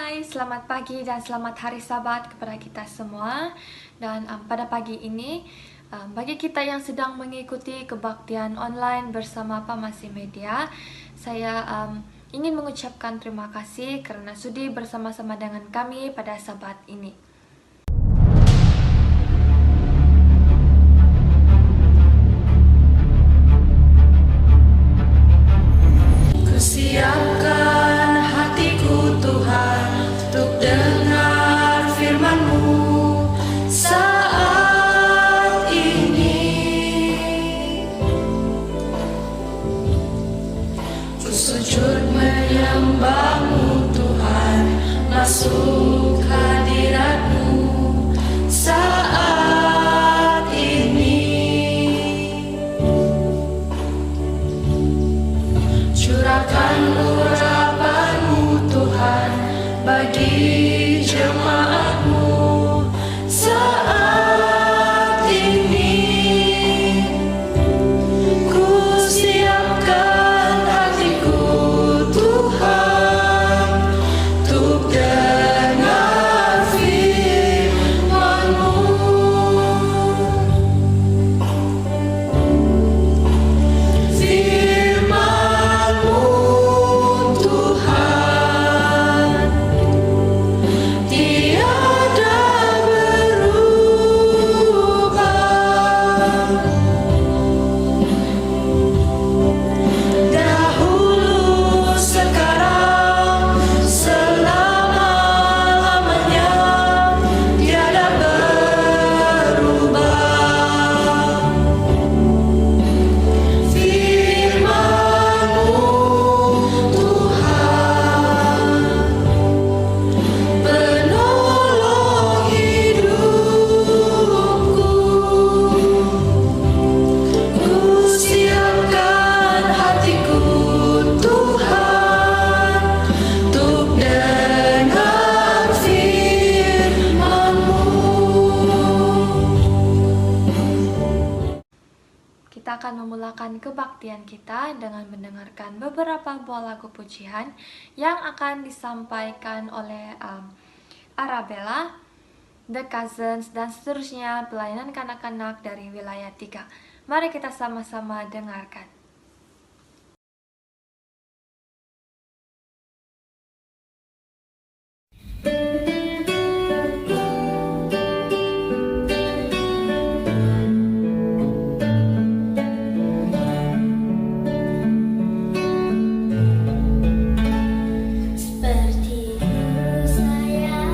Hai, selamat pagi dan selamat hari Sabat kepada kita semua. Dan pada pagi ini, bagi kita yang sedang mengikuti kebaktian online bersama Pamasi Media, saya ingin mengucapkan terima kasih kerana sudi bersama-sama dengan kami pada Sabat ini. Siapkan hatiku Tuhan untuk dengar firman-Mu saat ini. Ku sujud menyembah-Mu Tuhan, masuk hadirat-Mu saat ini. Curahkan urapan-Mu Tuhan bagi jemaat-Mu saat ini. Ku siapkan hatiku Tuhan untuk dengar firman-Mu. Firman-Mu Tuhan tiada berubah. Dahulu, sekarang, selama-lamanya tiada berubah. Firman-Mu Tuhan penolong hidupku. Ku siapkan hatiku Tuhan untuk dengar firman-Mu. Kita akan memulakan kebaktian kita dengan mendengarkan beberapa buah lagu pujian yang akan disampaikan oleh Arabella, The Cousins, dan seterusnya pelayanan kanak-kanak dari wilayah 3. Mari kita sama-sama dengarkan. Seperti sayang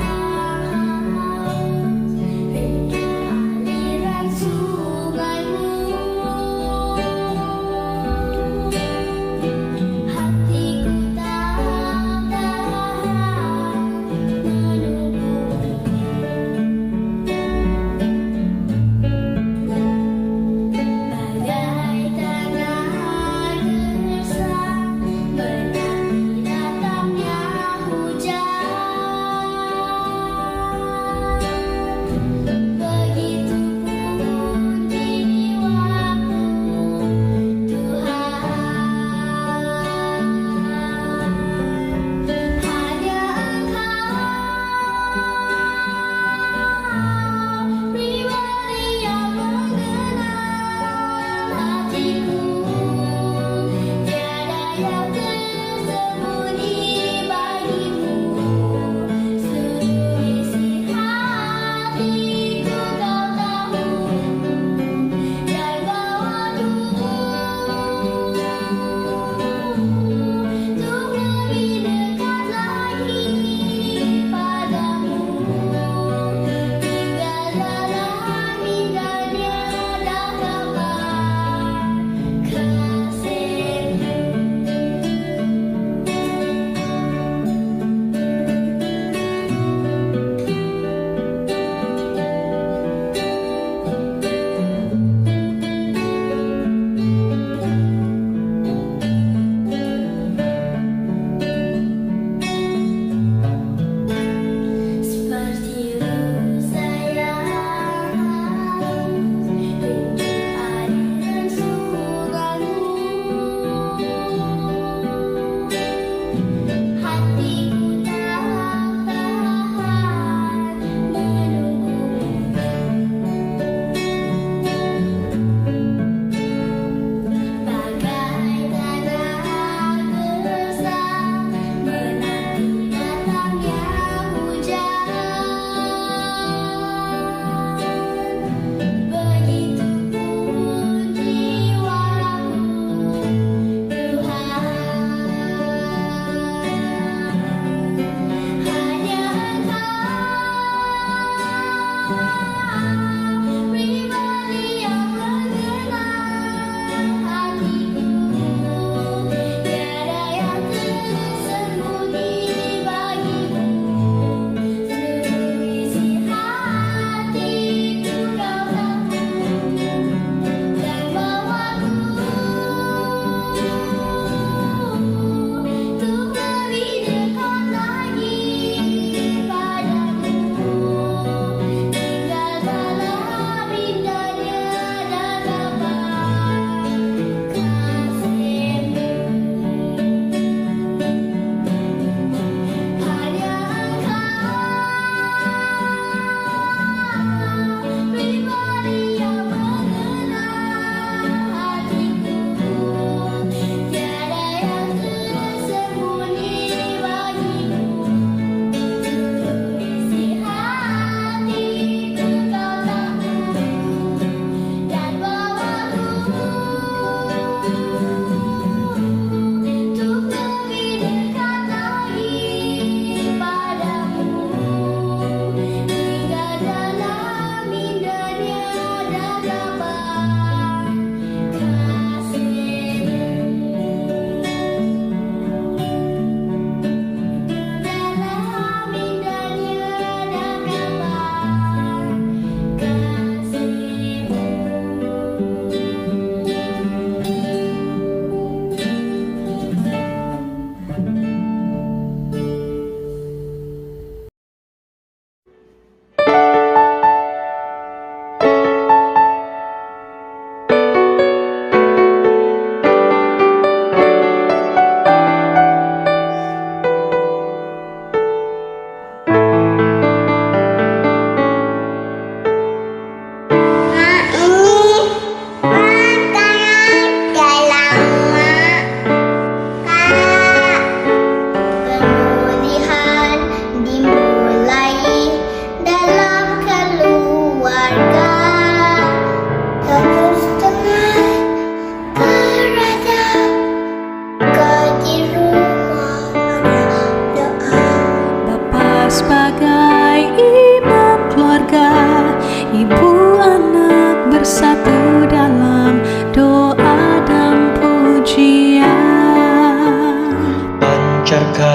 hingga aliran sungai-Mu,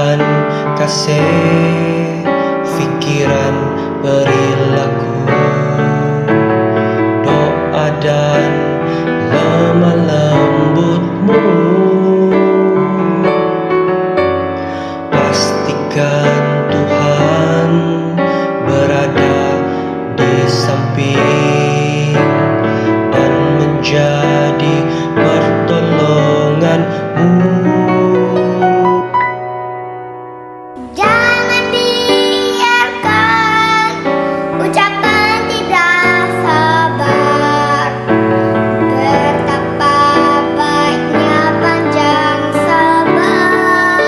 dan kasih, pikiran, perilaku, doa dan lemah lembutmu. Pastikan Tuhan berada di samping dan menjadi pertolonganmu. Jangan biarkan ucapan tidak sabar, betapa baiknya panjang sabar.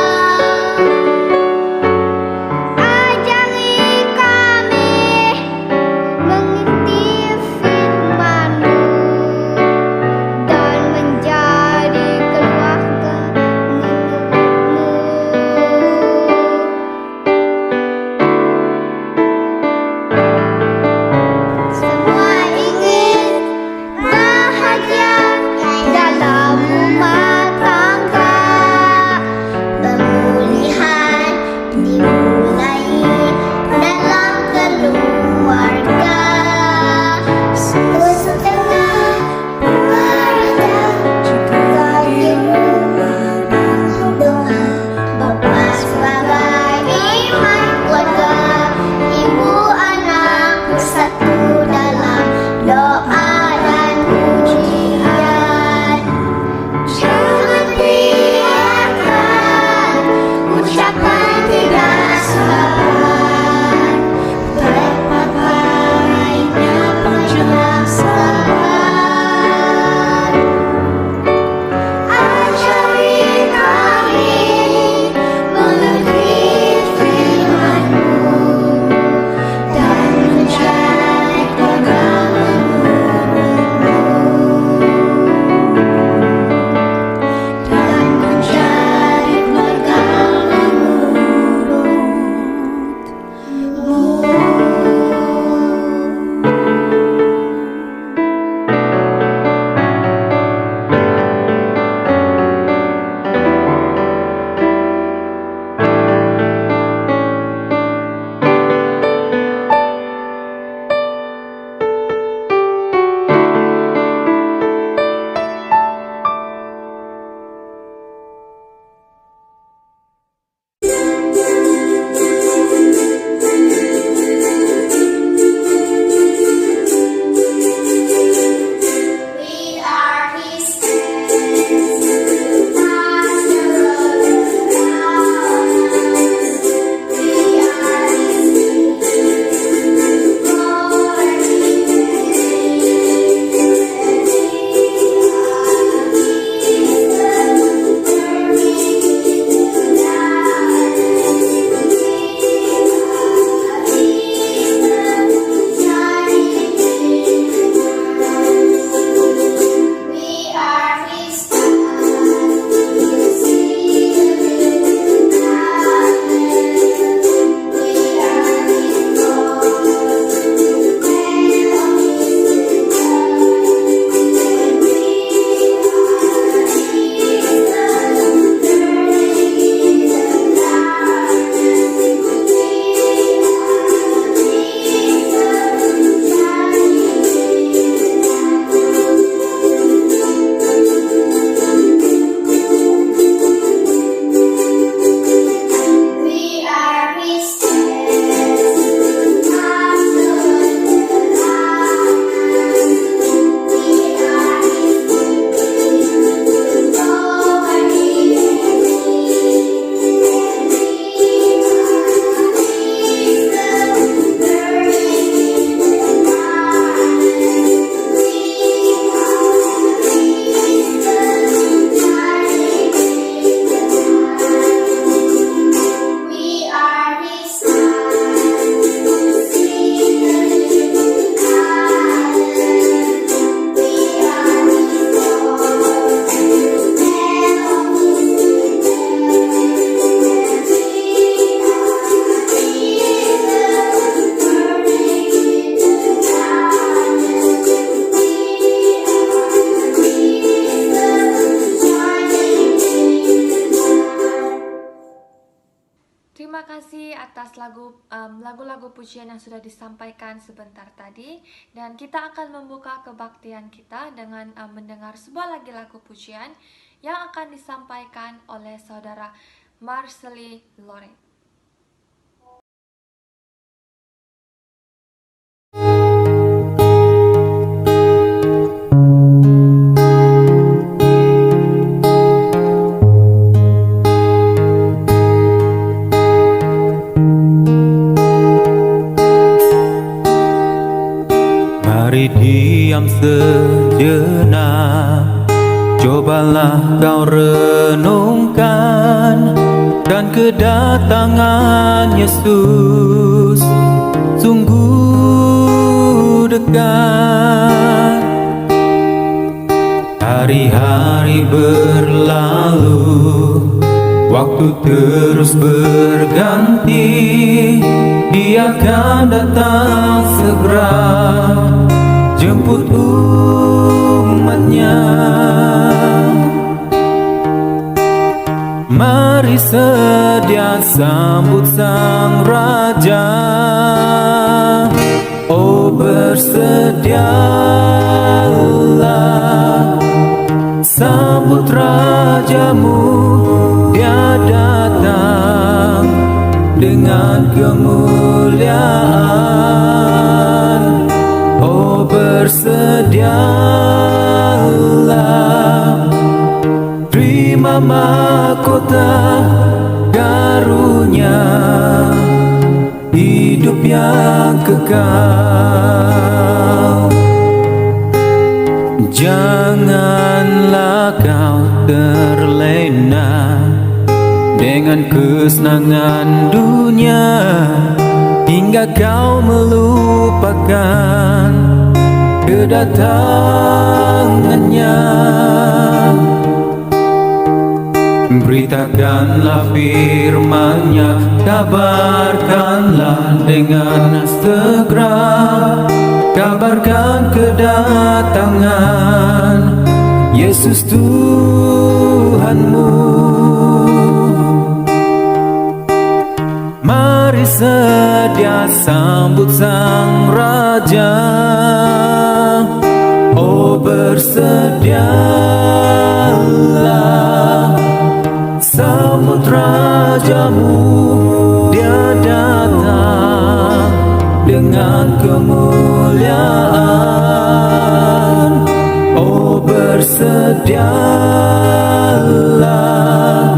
Terima kasih atas lagu-lagu pujian yang sudah disampaikan sebentar tadi, dan kita akan membuka kebaktian kita dengan mendengar sebuah lagi lagu pujian yang akan disampaikan oleh saudara Marceli Loren. Mari diam sejenak, cobalah kau renungkan, dan kedatangan Yesus sungguh dekat. Hari-hari berlalu, waktu terus berganti, Dia akan datang segera jemput umatnya. Mari sedia sambut Sang Raja, oh bersedialah, sambut Rajamu, Dia datang dengan kemuliaan. Oh bersedialah, terima mahkota karunia, hidup yang kekal. Janganlah kau terlena dengan kesenangan dunia, hingga kau melupakan kedatangannya. Beritakanlah firman-Nya, kabarkanlah dengan segera, kabarkan kedatangan Yesus Tuhanmu. Mari sedia sambut Sang Raja, oh bersedialah, sambut Rajamu, Dia datang dengan kemuliaan. Oh bersedialah,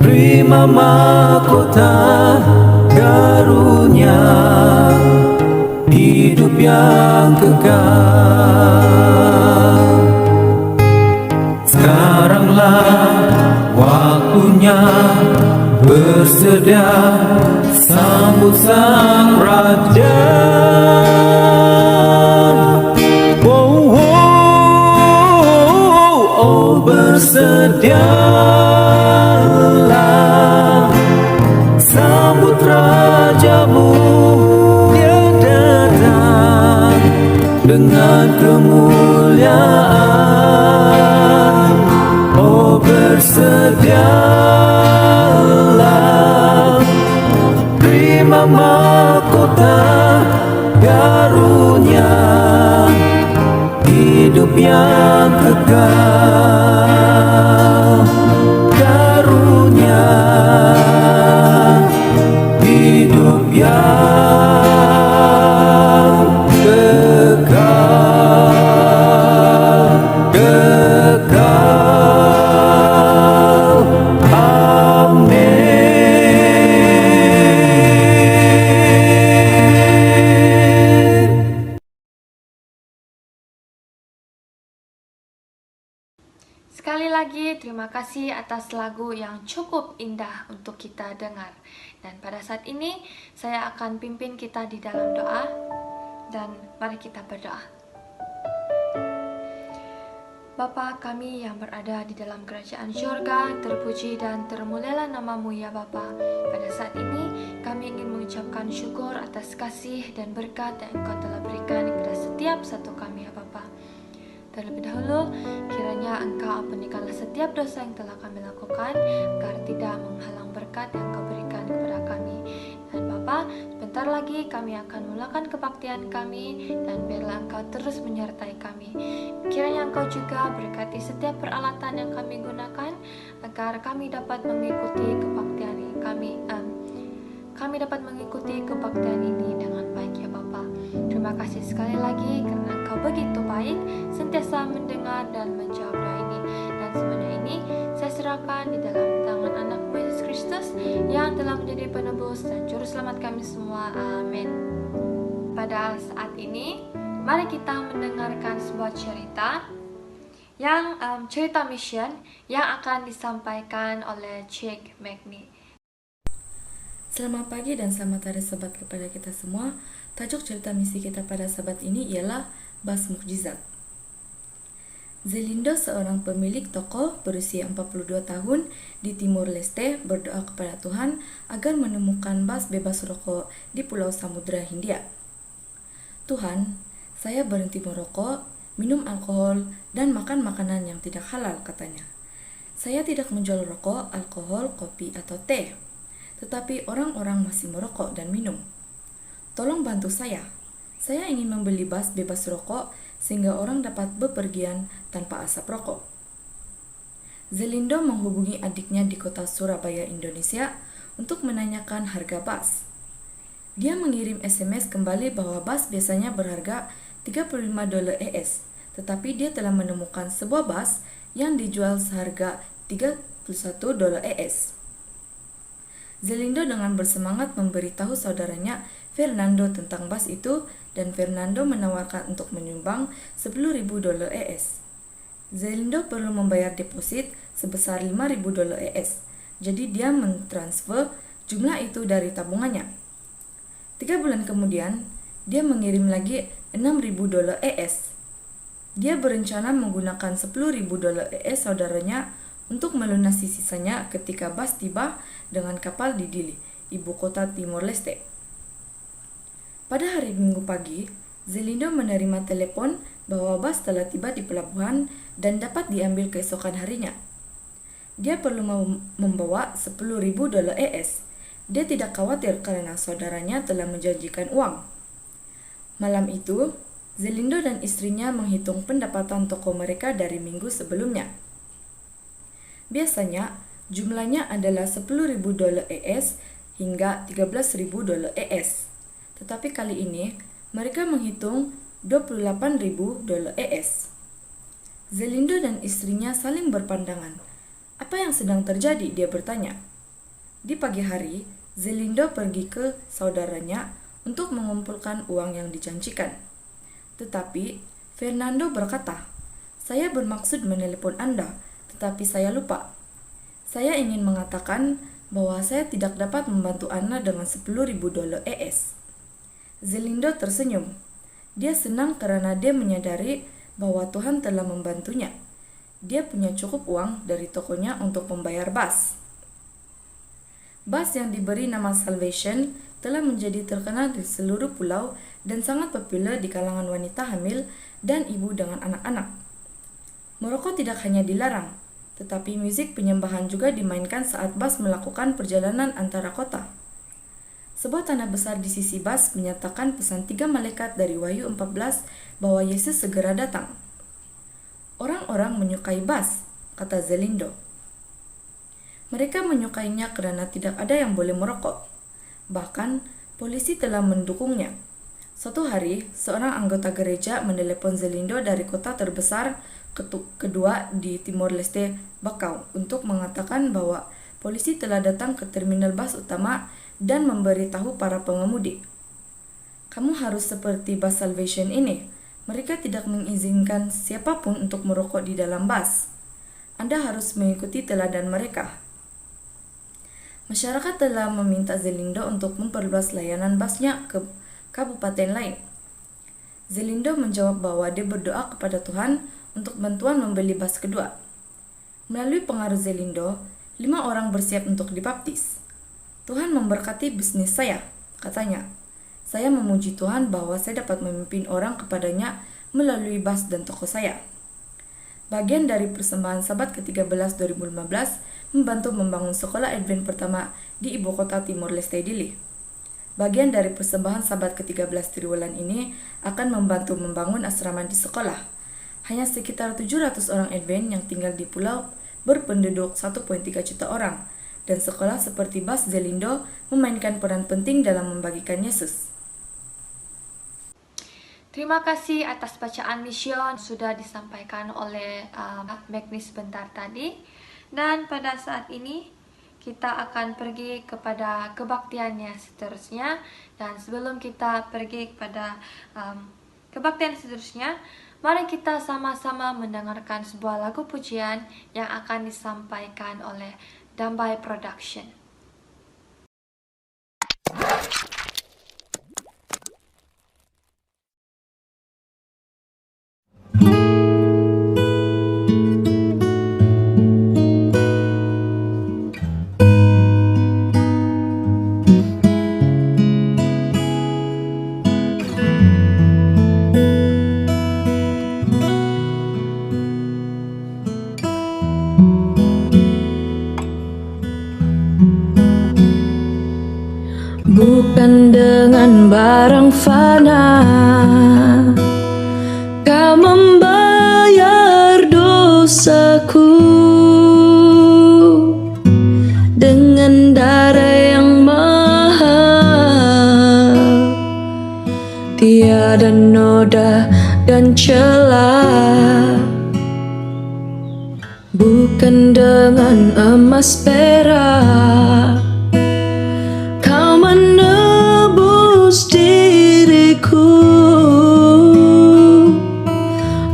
terima mahkota karunia, hidup yang kekal. Sekaranglah waktunya bersedia sambut Sang Raja. Oh, oh, oh, bersedialah, sambut Rajamu, Dia datang dengan kemuliaan. Oh bersedialah, terima mahkota karunia, hidup yang kekal. Karunia, hidup yang kekal. Kekal. Amin. Sekali lagi, terima kasih atas lagu yang cukup indah untuk kita dengar. Dan pada saat ini, saya akan pimpin kita di dalam doa. Dan mari kita berdoa. Bapa kami yang berada di dalam kerajaan surga, terpuji dan termulialah nama-Mu ya Bapa. Pada saat ini, kami ingin mengucapkan syukur atas kasih dan berkat yang Engkau telah berikan kepada setiap satu kami ya Bapa. Terlebih dahulu, kiranya Engkau ampunikanlah setiap dosa yang telah kami lakukan, agar tidak menghalang berkat yang Engkau berikan kepada sebentar lagi kami akan mulakan kebaktian kami, dan biarlah Engkau terus menyertai kami. Kiranya Engkau juga berkati setiap peralatan yang kami gunakan, agar kami dapat mengikuti kebaktian ini dengan baik ya Bapa. Terima kasih sekali lagi karena Engkau begitu baik, sentiasa mendengar dan menjawab doa ini. Dan semuanya ini saya serahkan di dalam tangan anak-Mu Yesus Kristus yang telah menjadi penebus dan juru selamat kami semua. Amin. Pada saat ini, mari kita mendengarkan sebuah cerita cerita mission yang akan disampaikan oleh Cik Magni. Selamat pagi dan selamat hari Sabat kepada kita semua. Tajuk cerita misi kita pada Sabat ini ialah Bas Mukjizat. Zelindo, seorang pemilik toko berusia 42 tahun di Timur Leste, berdoa kepada Tuhan agar menemukan bas bebas rokok di Pulau Samudra Hindia. Tuhan, saya berhenti merokok, minum alkohol, dan makan makanan yang tidak halal, katanya. Saya tidak menjual rokok, alkohol, kopi, atau teh, tetapi orang-orang masih merokok dan minum. Tolong bantu saya. Saya ingin membeli bas bebas rokok sehingga orang dapat bepergian tanpa asap rokok. Zelindo menghubungi adiknya di kota Surabaya, Indonesia untuk menanyakan harga bas. Dia mengirim SMS kembali bahwa bas biasanya berharga $35 ES, tetapi dia telah menemukan sebuah bas yang dijual seharga $31 ES. Zelindo dengan bersemangat memberitahu saudaranya Fernando tentang bas itu, dan Fernando menawarkan untuk menyumbang $10.000 ES. Zelindo perlu membayar deposit sebesar $5.000 ES, jadi dia mentransfer jumlah itu dari tabungannya. 3 bulan kemudian, dia mengirim lagi $6.000 ES. Dia berencana menggunakan $10.000 ES saudaranya untuk melunasi sisanya ketika bas tiba dengan kapal di Dili, ibu kota Timor Leste. Pada hari Minggu pagi, Zelindo menerima telepon bahwa bas telah tiba di pelabuhan dan dapat diambil keesokan harinya. Dia perlu membawa $10.000 ES. Dia tidak khawatir karena saudaranya telah menjanjikan uang. Malam itu, Zelindo dan istrinya menghitung pendapatan toko mereka dari minggu sebelumnya. Biasanya, jumlahnya adalah $10.000 ES hingga $13.000 ES. Tetapi kali ini, mereka menghitung $28.000 ES. Zelindo dan istrinya saling berpandangan. Apa yang sedang terjadi? Dia bertanya. Di pagi hari, Zelindo pergi ke saudaranya untuk mengumpulkan uang yang dijanjikan. Tetapi, Fernando berkata, "Saya bermaksud menelepon Anda, tetapi saya lupa. Saya ingin mengatakan bahwa saya tidak dapat membantu Anda dengan $10.000 ES. Zelindo tersenyum. Dia senang karena dia menyadari bahwa Tuhan telah membantunya. Dia punya cukup uang dari tokonya untuk membayar bas. Bas yang diberi nama Salvation telah menjadi terkenal di seluruh pulau dan sangat populer di kalangan wanita hamil dan ibu dengan anak-anak. Merokok tidak hanya dilarang, tetapi musik penyembahan juga dimainkan saat bas melakukan perjalanan antara kota. Sebuah tanda besar di sisi bas menyatakan pesan 3 malaikat dari Wahyu 14 bahwa Yesus segera datang. Orang-orang menyukai bas, kata Zelindo. Mereka menyukainya karena tidak ada yang boleh merokok. Bahkan, polisi telah mendukungnya. Suatu hari, seorang anggota gereja menelepon Zelindo dari kota terbesar kedua di Timor Leste, Bakau, untuk mengatakan bahwa polisi telah datang ke terminal bas utama dan memberitahu para pengemudi. Kamu harus seperti bas Salvation ini. Mereka tidak mengizinkan siapapun untuk merokok di dalam bas. Anda harus mengikuti teladan mereka. Masyarakat telah meminta Zelindo untuk memperluas layanan basnya ke kabupaten lain. Zelindo menjawab bahwa dia berdoa kepada Tuhan untuk bantuan membeli bas kedua. Melalui pengaruh Zelindo, 5 orang bersiap untuk dibaptis. Tuhan memberkati bisnis saya, katanya. Saya memuji Tuhan bahwa saya dapat memimpin orang kepadanya melalui bas dan toko saya. Bagian dari persembahan Sabat ke-13 2015 membantu membangun sekolah Advent pertama di ibu kota Timor Leste, Dili. Bagian dari persembahan Sabat ke-13 Triwulan ini akan membantu membangun asrama di sekolah. Hanya sekitar 700 orang Advent yang tinggal di pulau berpenduduk 1,3 juta orang, dan sekolah seperti Bas Zelindo memainkan peran penting dalam membagikan Yesus. Terima kasih atas bacaan mission sudah disampaikan oleh Magni sebentar tadi. Dan pada saat ini kita akan pergi kepada kebaktiannya seterusnya. Dan sebelum kita pergi kepada kebaktian seterusnya, mari kita sama-sama mendengarkan sebuah lagu pujian yang akan disampaikan oleh Dambai Production. Bukan dengan barang fana Kau membayar dosaku, dengan darah yang mahal, tiada noda dan celah. Bukan dengan emas perak Kau menebus diriku,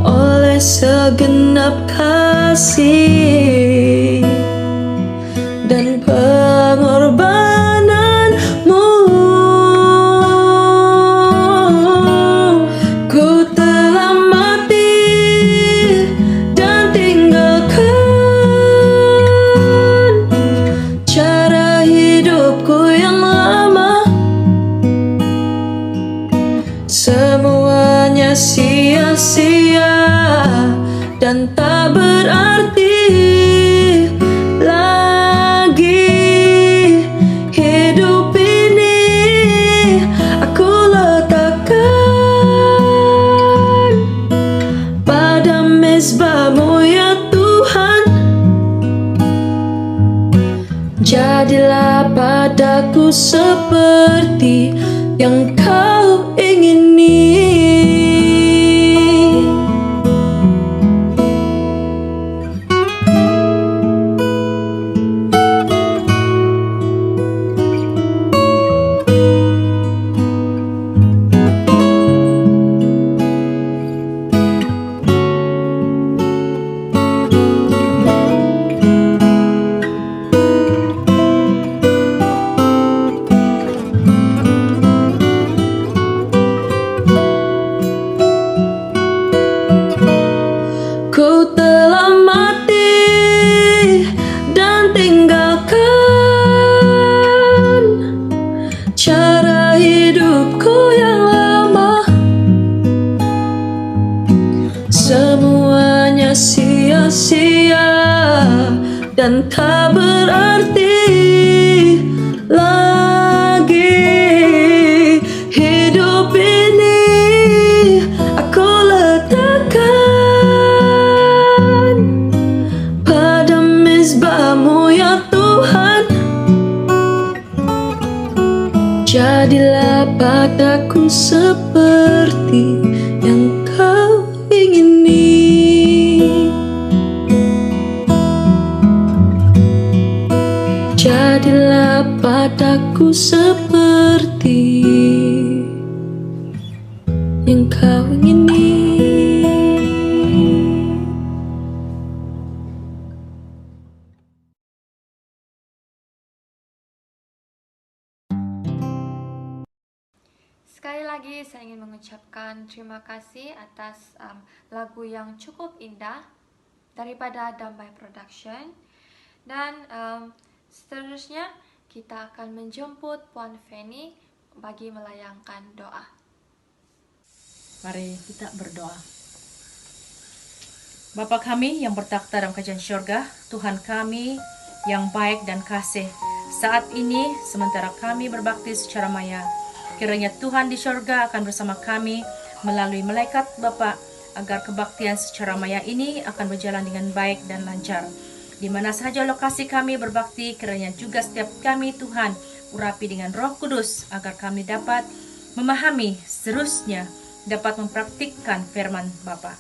oleh segenap kasih dan pengorbananmu. Ku telah mati dan tinggalkan cara hidupku yang lama. Semuanya sia-sia dan tak berarti lagi. Hidup ini aku letakkan pada mezbah-Mu ya Tuhan. Jadilah padaku seperti yang Kau ingini. Ku telah mati dan tinggalkan cara hidupku yang lama. Semuanya sia-sia dan tak berarti lagi. Hidup ini aku letakkan pada mezbah-Mu ya Tuhan. Jadilah padaku seperti yang Kau ingini. Jadilah padaku seperti yang Kau ingini. Sekali lagi saya ingin mengucapkan terima kasih atas lagu yang cukup indah daripada Dambai Production. Dan seterusnya kita akan menjemput Puan Feni bagi melayangkan doa. Mari kita berdoa. Bapa kami yang bertakhta dalam kerajaan syurga, Tuhan kami yang baik dan kasih, Saat ini, sementara kami berbakti secara maya, kiranya Tuhan di sorga akan bersama kami melalui malaikat Bapa, agar kebaktian secara maya ini akan berjalan dengan baik dan lancar. Di mana saja lokasi kami berbakti, kiranya juga setiap kami Tuhan urapi dengan Roh Kudus, agar kami dapat memahami seterusnya, dapat mempraktikkan firman Bapa.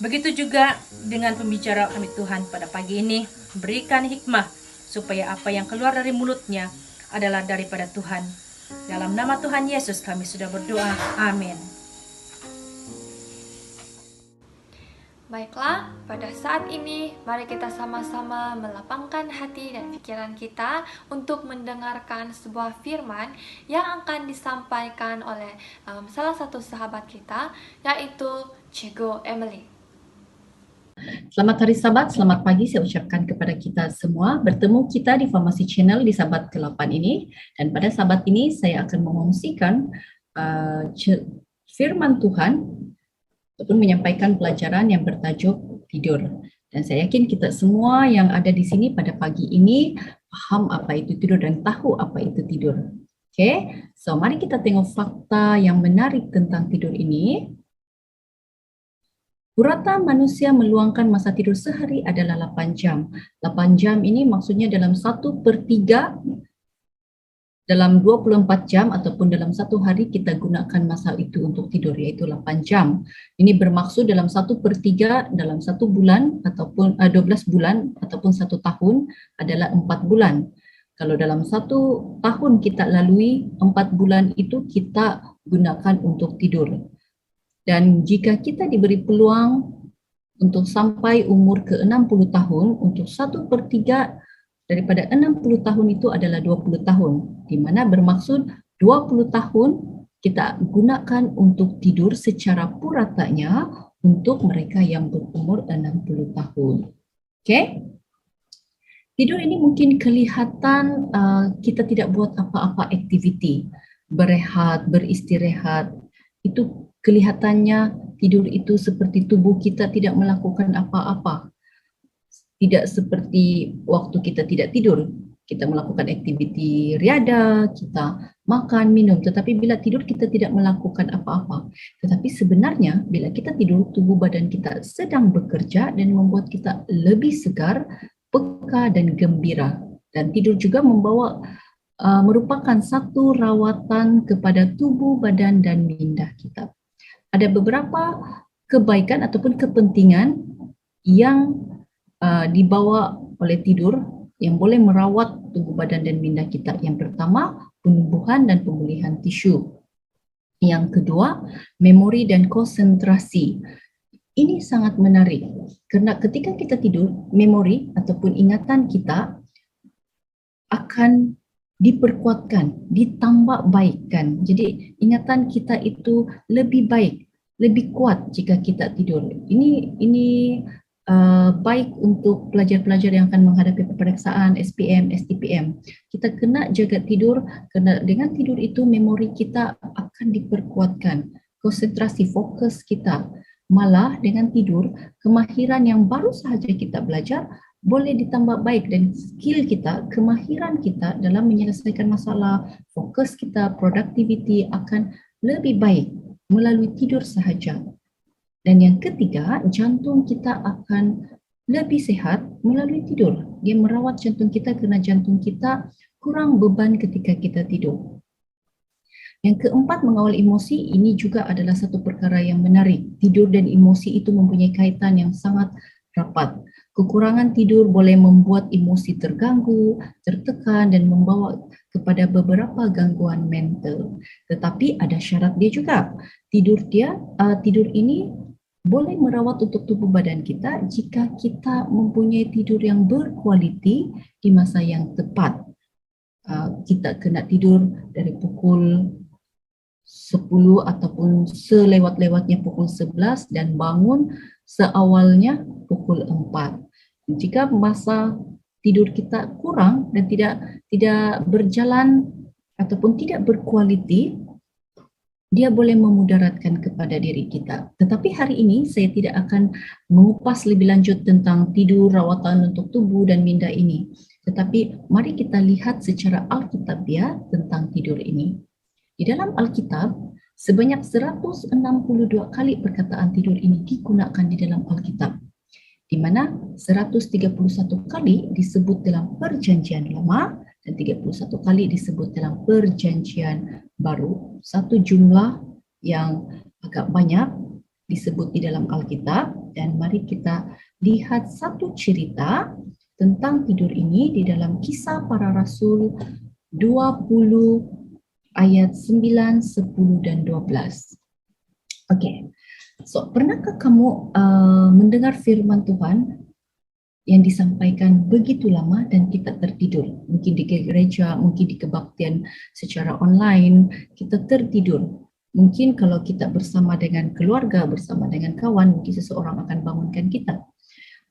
Begitu juga dengan pembicara kami Tuhan pada pagi ini, berikan hikmah supaya apa yang keluar dari mulutnya adalah daripada Tuhan. Dalam nama Tuhan Yesus kami sudah berdoa. Amin. Baiklah, pada saat ini mari kita sama-sama melapangkan hati dan pikiran kita untuk mendengarkan sebuah firman yang akan disampaikan oleh salah satu sahabat kita, yaitu Cikgu Emily. Selamat hari Sabat, selamat pagi saya ucapkan kepada kita semua. Bertemu kita di Farmasi Channel di Sabat ke-8 ini. Dan pada Sabat ini saya akan mengongsikan firman Tuhan ataupun menyampaikan pelajaran yang bertajuk tidur. Dan saya yakin kita semua yang ada di sini pada pagi ini paham apa itu tidur dan tahu apa itu tidur. Okay, so mari kita tengok fakta yang menarik tentang tidur ini. Rata manusia meluangkan masa tidur sehari adalah 8 jam. 8 jam ini maksudnya dalam 1/3 dalam 24 jam ataupun dalam satu hari kita gunakan masa itu untuk tidur, iaitu 8 jam. Ini bermaksud dalam 1/3 dalam 1 bulan ataupun 12 bulan ataupun 1 tahun adalah 4 bulan. Kalau dalam 1 tahun kita lalui, 4 bulan itu kita gunakan untuk tidur. Dan jika kita diberi peluang untuk sampai umur ke 60 tahun, untuk 1/3 daripada 60 tahun itu adalah 20 tahun, di mana bermaksud 20 tahun kita gunakan untuk tidur secara puratanya untuk mereka yang berumur 60 tahun. Okay? Tidur ini mungkin kelihatan kita tidak buat apa-apa aktiviti, berehat, beristirahat. Itu kelihatannya tidur itu seperti tubuh kita tidak melakukan apa-apa. Tidak seperti waktu kita tidak tidur, kita melakukan aktiviti riada, kita makan, minum. Tetapi bila tidur kita tidak melakukan apa-apa. Tetapi sebenarnya bila kita tidur, tubuh badan kita sedang bekerja dan membuat kita lebih segar, peka dan gembira. Dan tidur juga merupakan satu rawatan kepada tubuh, badan dan minda kita. Ada beberapa kebaikan ataupun kepentingan yang dibawa oleh tidur yang boleh merawat tubuh badan dan minda kita. Yang pertama, penumbuhan dan pemulihan tisu. Yang kedua, memori dan konsentrasi. Ini sangat menarik kerana ketika kita tidur, memori ataupun ingatan kita akan diperkuatkan, ditambah baikkan. Jadi ingatan kita itu lebih baik, lebih kuat jika kita tidur. Ini baik untuk pelajar-pelajar yang akan menghadapi peperiksaan SPM, STPM. Kita kena jaga tidur kerana dengan tidur itu memori kita akan diperkuatkan, konsentrasi fokus kita. Malah dengan tidur, kemahiran yang baru sahaja kita belajar boleh ditambah baik dan skill kita, kemahiran kita dalam menyelesaikan masalah, fokus kita, productivity akan lebih baik melalui tidur sahaja. Dan yang ketiga, jantung kita akan lebih sehat melalui tidur. Dia merawat jantung kita kerana jantung kita kurang beban ketika kita tidur. Yang keempat, mengawal emosi. Ini juga adalah satu perkara yang menarik. Tidur dan emosi itu mempunyai kaitan yang sangat rapat. Kekurangan tidur boleh membuat emosi terganggu, tertekan dan membawa kepada beberapa gangguan mental. Tetapi ada syarat dia juga. Tidur ini boleh merawat untuk tubuh badan kita jika kita mempunyai tidur yang berkualiti di masa yang tepat. Kita kena tidur dari pukul 10 ataupun selewat-lewatnya pukul 11 dan bangun seawalnya pukul 4. Jika masa tidur kita kurang dan tidak berjalan ataupun tidak berkualiti, dia boleh memudaratkan kepada diri kita. Tetapi hari ini saya tidak akan mengupas lebih lanjut tentang tidur, rawatan untuk tubuh dan minda ini. Tetapi mari kita lihat secara Alkitabiah tentang tidur ini. Di dalam Alkitab, sebanyak 162 kali perkataan tidur ini digunakan di dalam Alkitab, di mana 131 kali disebut dalam Perjanjian Lama dan 31 kali disebut dalam Perjanjian Baru. Satu jumlah yang agak banyak disebut di dalam Alkitab, dan mari kita lihat satu cerita tentang tidur ini di dalam Kisah Para Rasul 20 ayat 9, 10 dan 12. Okey. So, pernahkah kamu mendengar firman Tuhan yang disampaikan begitu lama dan kita tertidur? Mungkin di gereja, mungkin di kebaktian secara online, kita tertidur. Mungkin kalau kita bersama dengan keluarga, bersama dengan kawan, mungkin seseorang akan bangunkan kita.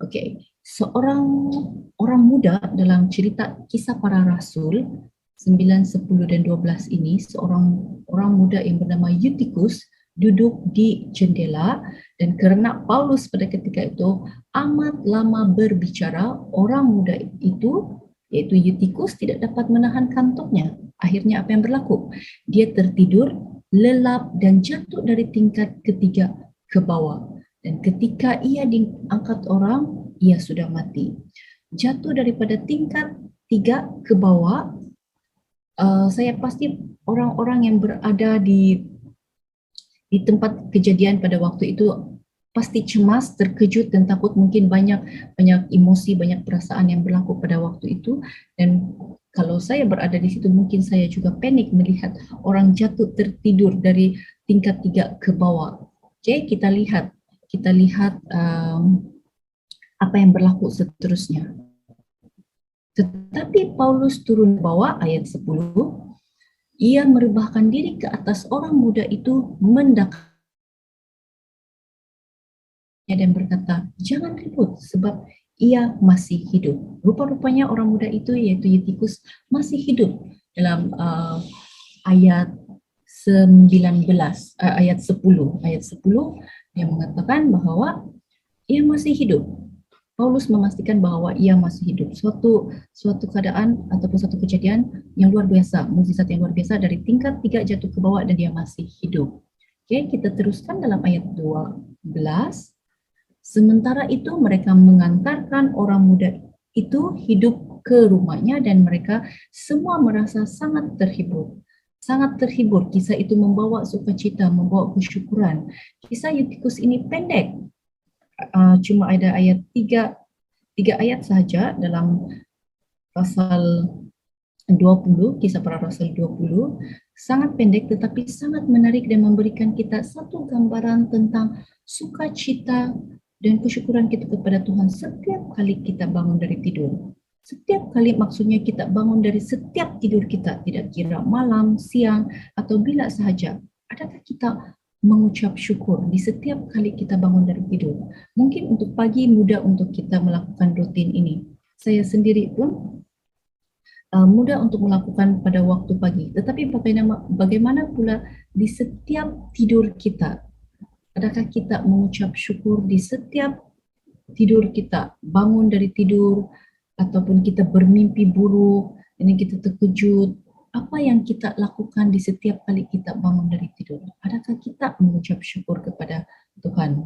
Okey, seorang orang muda dalam cerita Kisah Para Rasul 9, 10 dan 12 ini, seorang orang muda yang bernama Eutychus duduk di jendela, dan kerana Paulus pada ketika itu amat lama berbicara, orang muda itu, yaitu Eutychus, tidak dapat menahan kantuknya. Akhirnya apa yang berlaku? Dia tertidur, lelap dan jatuh dari tingkat ketiga ke bawah. Dan ketika ia diangkat orang, ia sudah mati. Jatuh daripada tingkat 3 ke bawah, saya pasti orang-orang yang berada di tempat kejadian pada waktu itu pasti cemas, terkejut dan takut. Mungkin banyak emosi, banyak perasaan yang berlaku pada waktu itu. Dan kalau saya berada di situ, mungkin saya juga panik melihat orang jatuh tertidur dari tingkat 3 ke bawah. Okey, kita lihat apa yang berlaku seterusnya. Tetapi Paulus turun ke bawah, ayat 10, ia merebahkan diri ke atas orang muda itu mendekat dan berkata, jangan ribut sebab ia masih hidup. Rupa-rupanya orang muda itu, yaitu Eutychus, masih hidup. Dalam ayat 19, ayat 10 dia mengatakan bahawa ia masih hidup. Paulus memastikan bahawa ia masih hidup. Suatu keadaan ataupun suatu kejadian yang luar biasa, mukjizat yang luar biasa, dari tingkat 3 jatuh ke bawah dan dia masih hidup. Okey, kita teruskan dalam ayat 12. Sementara itu mereka mengantarkan orang muda itu hidup ke rumahnya dan mereka semua merasa sangat terhibur. Sangat terhibur. Kisah itu membawa sukacita, membawa kesyukuran. Kisah Eutychus ini pendek. Cuma ada ayat 3 ayat sahaja dalam pasal 20, Kisah Para Rasul 20. Sangat pendek tetapi sangat menarik dan memberikan kita satu gambaran tentang sukacita dan kesyukuran kita kepada Tuhan setiap kali kita bangun dari tidur. Setiap kali, maksudnya kita bangun dari setiap tidur kita, tidak kira malam, siang atau bila sahaja. Adakah kita mengucap syukur di setiap kali kita bangun dari tidur? Mungkin untuk pagi mudah untuk kita melakukan rutin ini. Saya sendiri pun mudah untuk melakukan pada waktu pagi. Tetapi bagaimana pula di setiap tidur kita? Adakah kita mengucap syukur di setiap tidur kita? Bangun dari tidur, ataupun kita bermimpi buruk, ini kita terkejut. Apa yang kita lakukan di setiap kali kita bangun dari tidur? Adakah kita mengucap syukur kepada Tuhan?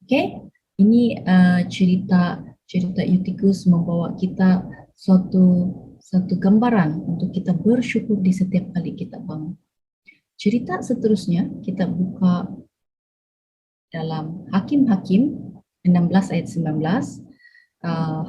Okey, ini cerita Eutychus membawa kita suatu gambaran untuk kita bersyukur di setiap kali kita bangun. Cerita seterusnya kita buka dalam Hakim-Hakim 16 ayat 19.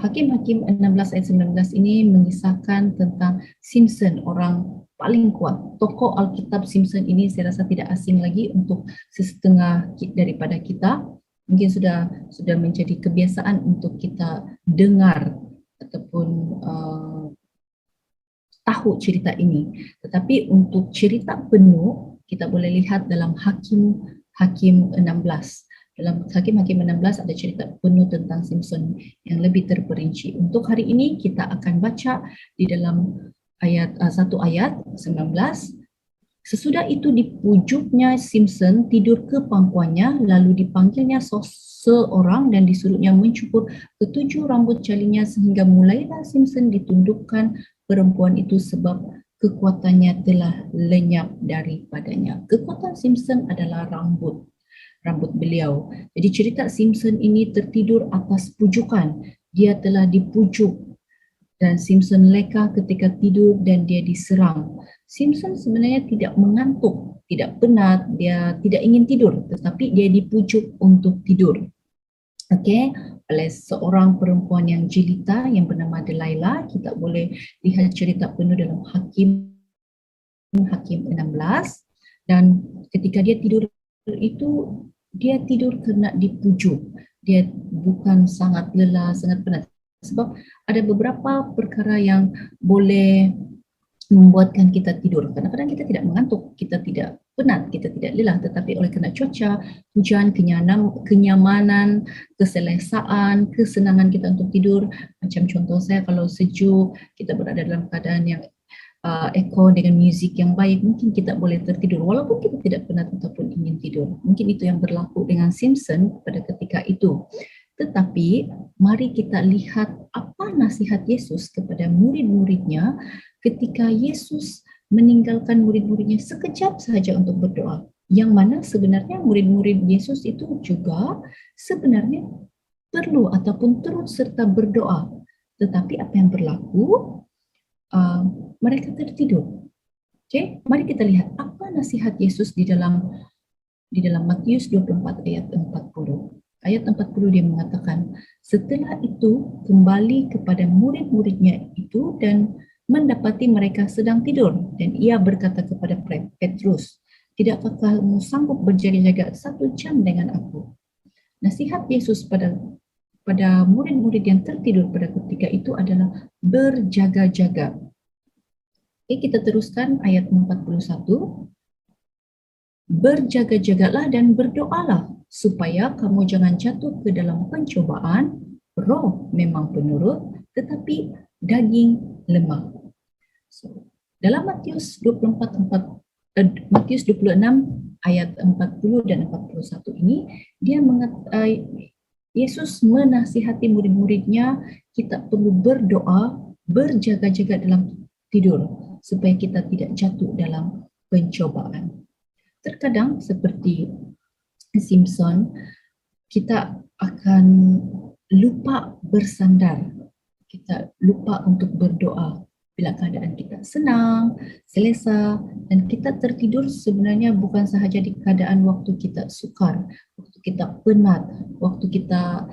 Hakim-Hakim 16 ayat 19 ini mengisahkan tentang Simpson, orang paling kuat. Tokoh Alkitab Simpson ini saya rasa tidak asing lagi untuk sesetengah daripada kita. Mungkin sudah menjadi kebiasaan untuk kita dengar ataupun tahu cerita ini. Tetapi untuk cerita penuh kita boleh lihat dalam Hakim 16. Dalam Hakim-Hakim 16 ada cerita penuh tentang Simpson yang lebih terperinci. Untuk hari ini kita akan baca di dalam satu ayat 19 Sesudah itu dipujuknya Simpson tidur ke pangkuannya, lalu dipanggilnya seorang dan disuruhnya mencukur ketujuh rambut jalinya sehingga mulailah Simpson ditundukkan perempuan itu sebab kekuatannya telah lenyap daripadanya. Kekuatan Simpson adalah rambut beliau. Jadi cerita Simpson ini tertidur atas pujukan. Dia telah dipujuk dan Simpson leka ketika tidur dan dia diserang. Simpson sebenarnya tidak mengantuk, tidak penat, dia tidak ingin tidur, tetapi dia dipujuk untuk tidur. Okey, oleh seorang perempuan yang jelita yang bernama Delilah. Kita boleh lihat cerita penuh dalam Hakim 16, dan ketika dia tidur itu dia tidur kerana dipujuk. Dia bukan sangat lelah, sangat penat. Sebab ada beberapa perkara yang boleh membuatkan kita tidur. Kadang-kadang kita tidak mengantuk, kita tidak penat, kita tidak lelah, tetapi oleh kerana cuaca, hujan, kenyamanan, keselesaan, kesenangan kita untuk tidur. Macam contoh saya, kalau sejuk, kita berada dalam keadaan yang aircon dengan muzik yang baik, mungkin kita boleh tertidur walaupun kita tidak penat ataupun ingin tidur. Mungkin itu yang berlaku dengan Simpson pada ketika itu. Tetapi mari kita lihat apa nasihat Yesus kepada murid-muridnya ketika Yesus meninggalkan murid-muridnya sekejap sahaja untuk berdoa. Yang mana sebenarnya murid-murid Yesus itu juga sebenarnya perlu ataupun turut serta berdoa. Tetapi apa yang berlaku? Mereka tertidur. Okay? Mari kita lihat apa nasihat Yesus di dalam Matius 24 ayat 40. Ayat 40 dia mengatakan, setelah itu kembali kepada murid-muridnya itu dan mendapati mereka sedang tidur. Dan ia berkata kepada Petrus, tidakkah kamu sanggup berjaga-jaga 1 jam dengan aku? Nasihat Yesus pada murid-murid yang tertidur pada ketika itu adalah berjaga-jaga. Oke, kita teruskan ayat 41. Berjaga-jagalah dan berdoalah supaya kamu jangan jatuh ke dalam pencobaan. Roh memang penurut tetapi daging lemah. So, dalam Matius 26 ayat 40 dan 41 ini Yesus menasihati murid-muridnya kita perlu berdoa, berjaga-jaga dalam tidur supaya kita tidak jatuh dalam pencobaan. Terkadang seperti Simpson, kita akan lupa bersandar. Kita lupa untuk berdoa bila keadaan kita senang, selesa, dan kita tertidur sebenarnya bukan sahaja di keadaan waktu kita sukar, waktu kita penat, waktu kita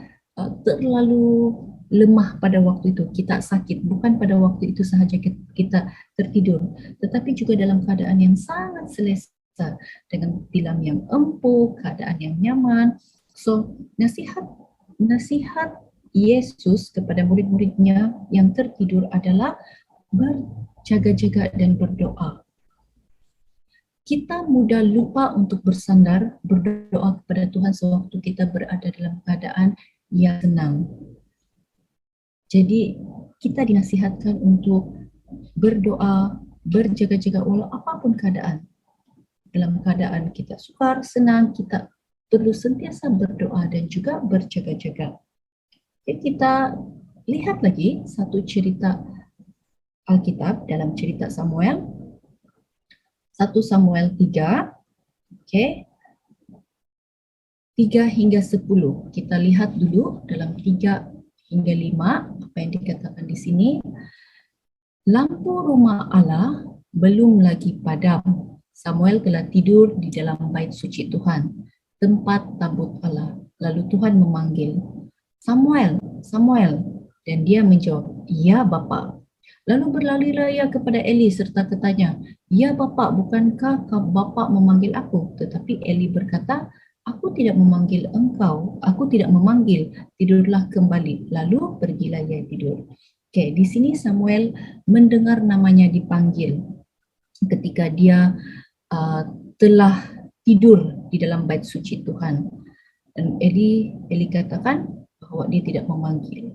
terlalu lemah pada waktu itu, kita sakit, bukan pada waktu itu sahaja kita tertidur, tetapi juga dalam keadaan yang sangat selesa, dengan tilam yang empuk, keadaan yang nyaman. So, nasihat Yesus kepada murid-muridnya yang tertidur adalah berjaga-jaga dan berdoa. Kita mudah lupa untuk bersandar, berdoa kepada Tuhan sewaktu kita berada dalam keadaan yang senang. Jadi, kita dinasihatkan untuk berdoa, berjaga-jaga walau apapun keadaan. Dalam keadaan kita sukar, senang, kita perlu sentiasa berdoa dan juga berjaga-jaga. Kita lihat lagi satu cerita Alkitab dalam cerita Samuel. 1 Samuel 3, okay. 3 hingga 10. Kita lihat dulu dalam 3 hingga 5, apa yang dikatakan di sini. Lampu rumah Allah belum lagi padam. Samuel telah tidur di dalam bait suci Tuhan, tempat tabut Allah. Lalu Tuhan memanggil, Samuel, Samuel. Dan dia menjawab, ya Bapa. Lalu berlarilah ia kepada Eli serta katanya, ya Bapa, bukankah Bapa memanggil aku? Tetapi Eli berkata, aku tidak memanggil engkau, aku tidak memanggil, tidurlah kembali. Lalu pergilah ia tidur. Okay, di sini Samuel mendengar namanya dipanggil ketika dia telah tidur di dalam bait suci Tuhan. Dan Eli katakan bahwa dia tidak memanggil.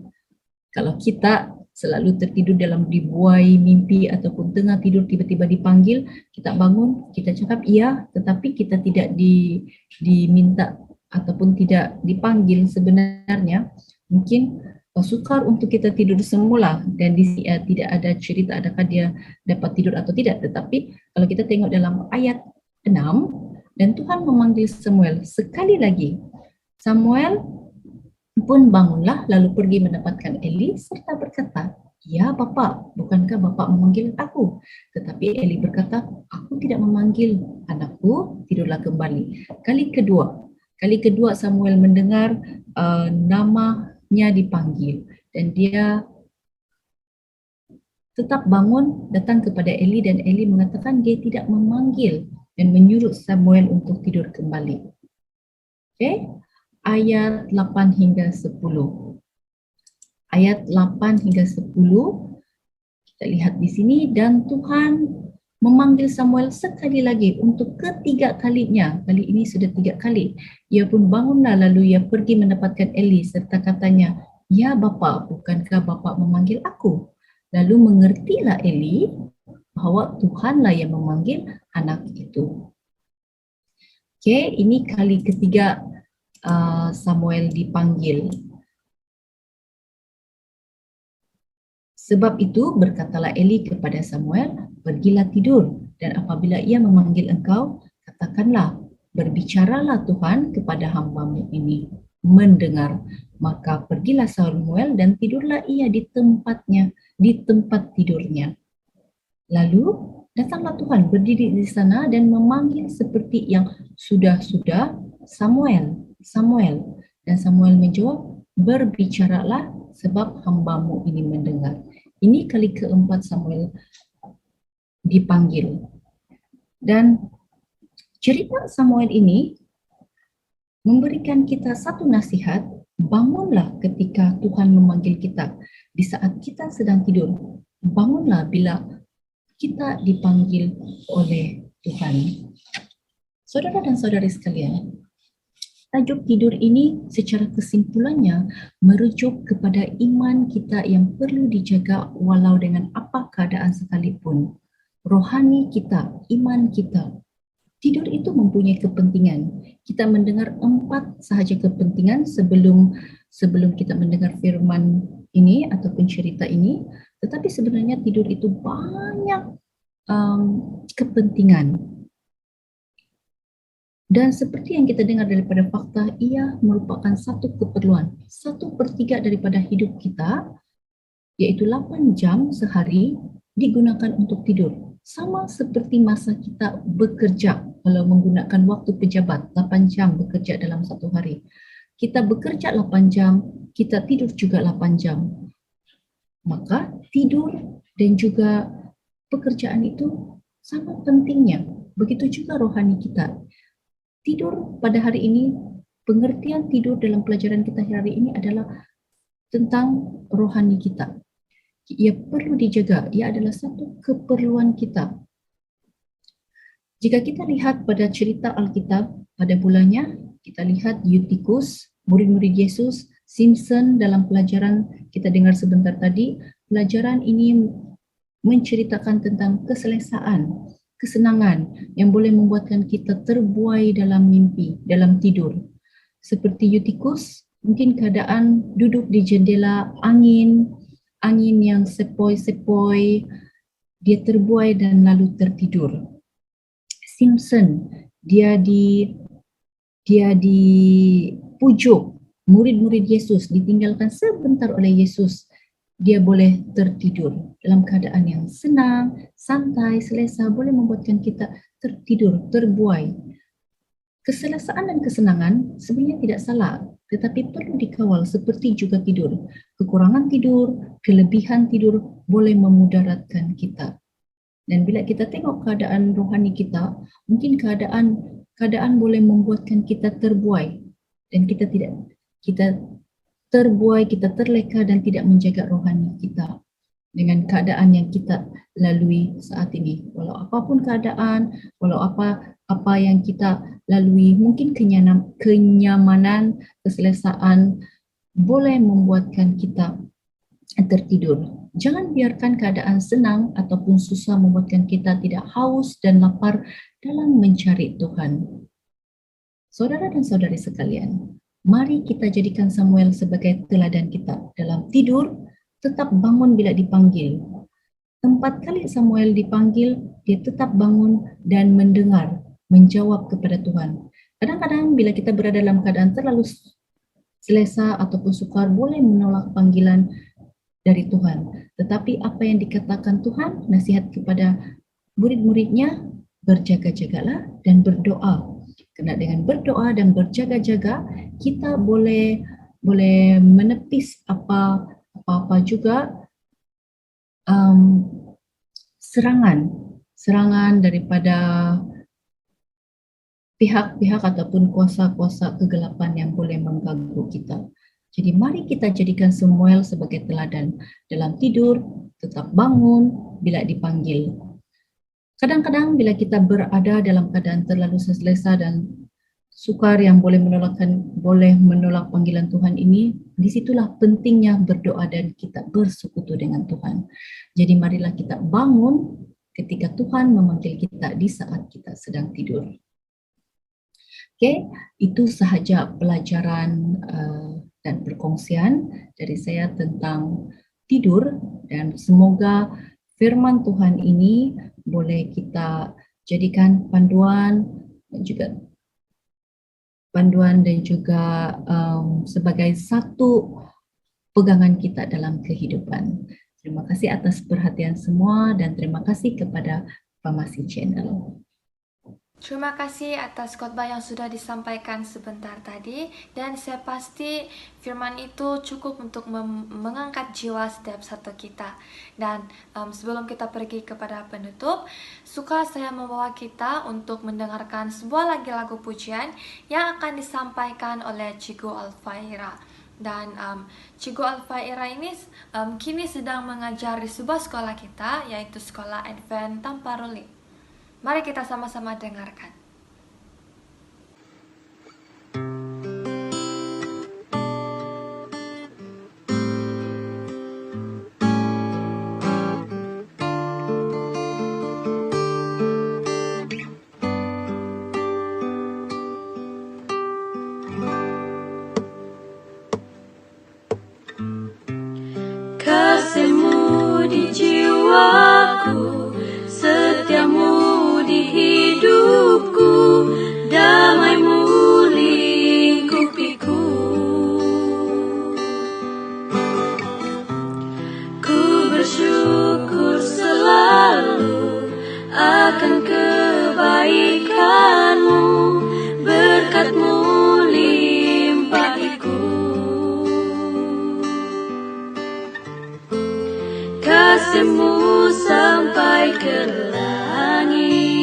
Kalau kita selalu tertidur dalam dibuai mimpi ataupun tengah tidur tiba-tiba dipanggil, kita bangun, kita cakap iya, tetapi kita tidak diminta ataupun tidak dipanggil sebenarnya. Mungkin sukar untuk kita tidur semula dan tidak ada cerita adakah dia dapat tidur atau tidak. Tetapi kalau kita tengok dalam ayat 6, dan Tuhan memanggil Samuel sekali lagi. Samuel pun bangunlah lalu pergi mendapatkan Eli serta berkata, "Ya Bapa, bukankah Bapa memanggil aku?" Tetapi Eli berkata, "Aku tidak memanggil, anakku, tidurlah kembali." Kali kedua Samuel mendengar namanya dipanggil dan dia tetap bangun, datang kepada Eli dan Eli mengatakan dia tidak memanggil dan menyuruh Samuel untuk tidur kembali. Okay? Ayat 8 hingga 10. Ayat 8 hingga 10, kita lihat di sini, dan Tuhan memanggil Samuel sekali lagi untuk ketiga kalinya. Kali ini sudah 3 kali. Ia pun bangunlah lalu ia pergi mendapatkan Eli serta katanya, "Ya Bapa, bukankah Bapa memanggil aku?" Lalu mengertilah Eli bahwa Tuhanlah yang memanggil anak itu. Okay, ini kali ketiga Samuel dipanggil. Sebab itu berkatalah Eli kepada Samuel, "Pergilah tidur, dan apabila ia memanggil engkau, katakanlah, berbicaralah Tuhan kepada hamba-Mu ini." Mendengar. Maka pergilah Samuel dan tidurlah ia di tempatnya, di tempat tidurnya. Lalu datanglah Tuhan berdiri di sana dan memanggil seperti yang sudah-sudah, "Samuel, Samuel." Dan Samuel menjawab, "Berbicaralah sebab hamba-Mu ini mendengar." Ini kali keempat Samuel dipanggil. Dan cerita Samuel ini memberikan kita satu nasihat, bangunlah ketika Tuhan memanggil kita. Di saat kita sedang tidur, bangunlah bila kita dipanggil oleh Tuhan. Saudara dan saudari sekalian, tajuk tidur ini secara kesimpulannya merujuk kepada iman kita yang perlu dijaga walau dengan apa keadaan sekalipun. Rohani kita, iman kita. Tidur itu mempunyai kepentingan. Kita mendengar 4 sahaja kepentingan sebelum kita mendengar firman ini ataupun cerita ini. Tetapi sebenarnya tidur itu banyak kepentingan. Dan seperti yang kita dengar daripada fakta, ia merupakan satu keperluan. 1/3 daripada hidup kita, yaitu 8 jam sehari, digunakan untuk tidur. Sama seperti masa kita bekerja, kalau menggunakan waktu pejabat, 8 jam bekerja dalam satu hari. Kita bekerja 8 jam, kita tidur juga 8 jam. Maka tidur dan juga pekerjaan itu sangat pentingnya. Begitu juga rohani kita. Tidur pada hari ini, pengertian tidur dalam pelajaran kita hari ini adalah tentang rohani kita. Ia perlu dijaga, ia adalah satu keperluan kita. Jika kita lihat pada cerita Alkitab pada bulannya, kita lihat Eutikus, murid-murid Yesus, Simpson dalam pelajaran kita dengar sebentar tadi. Pelajaran ini menceritakan tentang keselesaan, kesenangan yang boleh membuatkan kita terbuai dalam mimpi, dalam tidur. Seperti Eutikus, mungkin keadaan duduk di jendela, angin yang sepoi-sepoi, dia terbuai dan lalu tertidur. Simpson, dia di pojok, murid-murid Yesus ditinggalkan sebentar oleh Yesus, dia boleh tertidur dalam keadaan yang senang, santai, selesa, boleh membuatkan kita tertidur, terbuai. Keselesaan dan kesenangan sebenarnya tidak salah, tetapi perlu dikawal seperti juga tidur. Kekurangan tidur, kelebihan tidur boleh memudaratkan kita. Dan bila kita tengok keadaan rohani kita, mungkin keadaan boleh membuatkan kita terbuai dan kita terbuai, kita terleka dan tidak menjaga rohani kita dengan keadaan yang kita lalui saat ini. Walau apapun keadaan, walau apa yang kita lalui, mungkin kenyamanan, keselesaan boleh membuatkan kita tertidur. Jangan biarkan keadaan senang ataupun susah membuatkan kita tidak haus dan lapar dalam mencari Tuhan. Saudara dan saudari sekalian, mari kita jadikan Samuel sebagai teladan kita. Dalam tidur, tetap bangun bila dipanggil. 4 kali Samuel dipanggil, dia tetap bangun dan mendengar, menjawab kepada Tuhan. Kadang-kadang bila kita berada dalam keadaan terlalu selesa ataupun sukar, boleh menolak panggilan dari Tuhan. Tetapi apa yang dikatakan Tuhan, nasihat kepada murid-muridnya, berjaga-jagalah dan berdoa. Karena dengan berdoa dan berjaga-jaga, kita boleh menepis apa-apa juga serangan daripada pihak-pihak ataupun kuasa-kuasa kegelapan yang boleh mengganggu kita. Jadi mari kita jadikan Samuel sebagai teladan. Dalam tidur, tetap bangun bila dipanggil. Kadang-kadang bila kita berada dalam keadaan terlalu selesa dan sukar yang boleh menolak panggilan Tuhan ini, disitulah pentingnya berdoa dan kita bersekutu dengan Tuhan. Jadi marilah kita bangun ketika Tuhan memanggil kita di saat kita sedang tidur. Oke, itu sahaja pelajaran dan perkongsian dari saya tentang tidur, dan semoga firman Tuhan ini boleh kita jadikan panduan dan juga sebagai satu pegangan kita dalam kehidupan. Terima kasih atas perhatian semua dan terima kasih kepada Famasi Channel. Terima kasih atas khotbah yang sudah disampaikan sebentar tadi, dan saya pasti firman itu cukup untuk mengangkat jiwa setiap satu kita. Dan sebelum kita pergi kepada penutup, suka saya membawa kita untuk mendengarkan sebuah lagi lagu pujian yang akan disampaikan oleh Cikgu Alfaira. Dan Cikgu Alfaira ini kini sedang mengajar di sebuah sekolah kita, yaitu Sekolah Advent Tamparuli. Mari kita sama-sama dengarkan. Kasih-Mu di jiwaku, setiamu di hidupku, damai-Mu lingkupiku. Ku bersyukur selalu akan kebaikan-Mu, berkat-Mu limpahiku. Kasih-Mu sampai ke langit,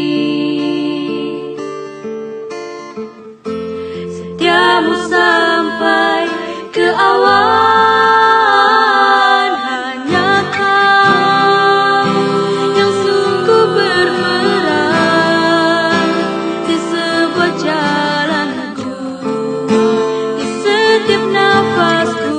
setiamu sampai ke awan. Hanya Kau yang sungguh berperan di sebuah jalanku, di setiap nafasku.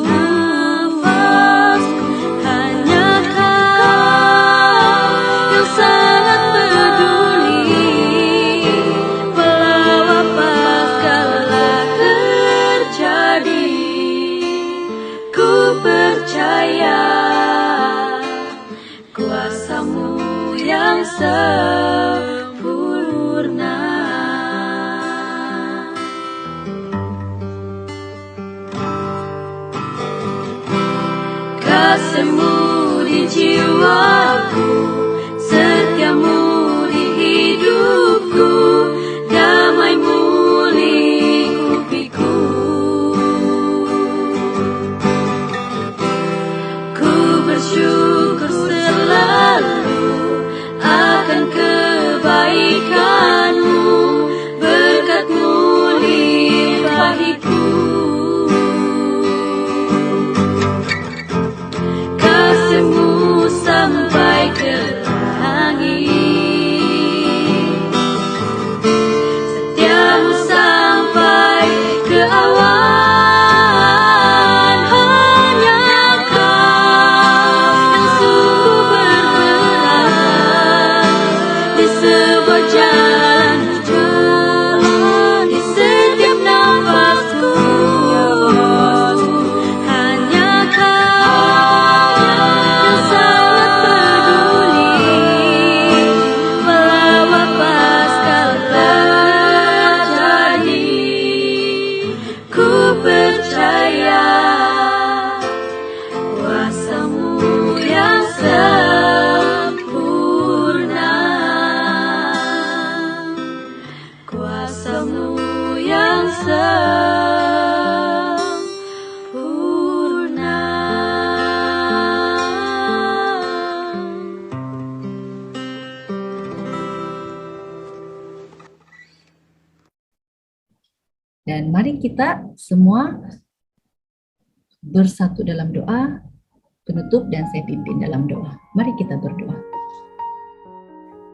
Kuasa-Mu yang sempurna. Kasih-Mu di jiwaku, setiamu di hidupku, damai-Mu lingkupiku. Ku bersyukur selalu akan kebaikan-Mu, berkat-Mu limpahiku. Kasih-Mu sampai ke langit, setiamu sampai ke awan. Hanya Kau yang Dan mari kita semua bersatu dalam doa, penutup dan saya pimpin dalam doa. Mari kita berdoa.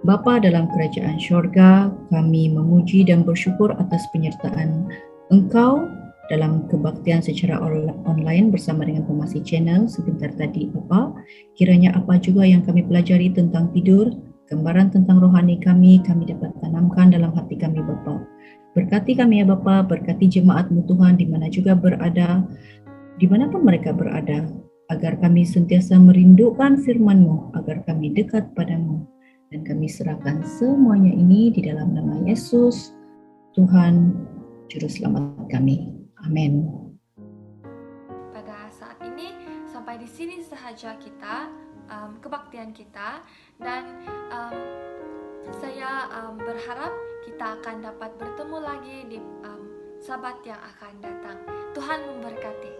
Bapa dalam kerajaan syurga, kami memuji dan bersyukur atas penyertaan Engkau dalam kebaktian secara online bersama dengan Pemasih Channel sebentar tadi Bapa. Kiranya apa juga yang kami pelajari tentang tidur, gambaran tentang rohani kami dapat tanamkan dalam hati kami Bapa. Berkati kami ya Bapa, berkati jemaat-Mu Tuhan di mana juga berada, dimanapun mereka berada, agar kami sentiasa merindukan firman-Mu, agar kami dekat padamu. Dan kami serahkan semuanya ini di dalam nama Yesus, Tuhan, Juru Selamat kami. Amin. Pada saat ini, sampai di sini sahaja kita, kebaktian kita. Dan saya berharap kita akan dapat bertemu lagi di Sabat yang akan datang. Tuhan memberkati.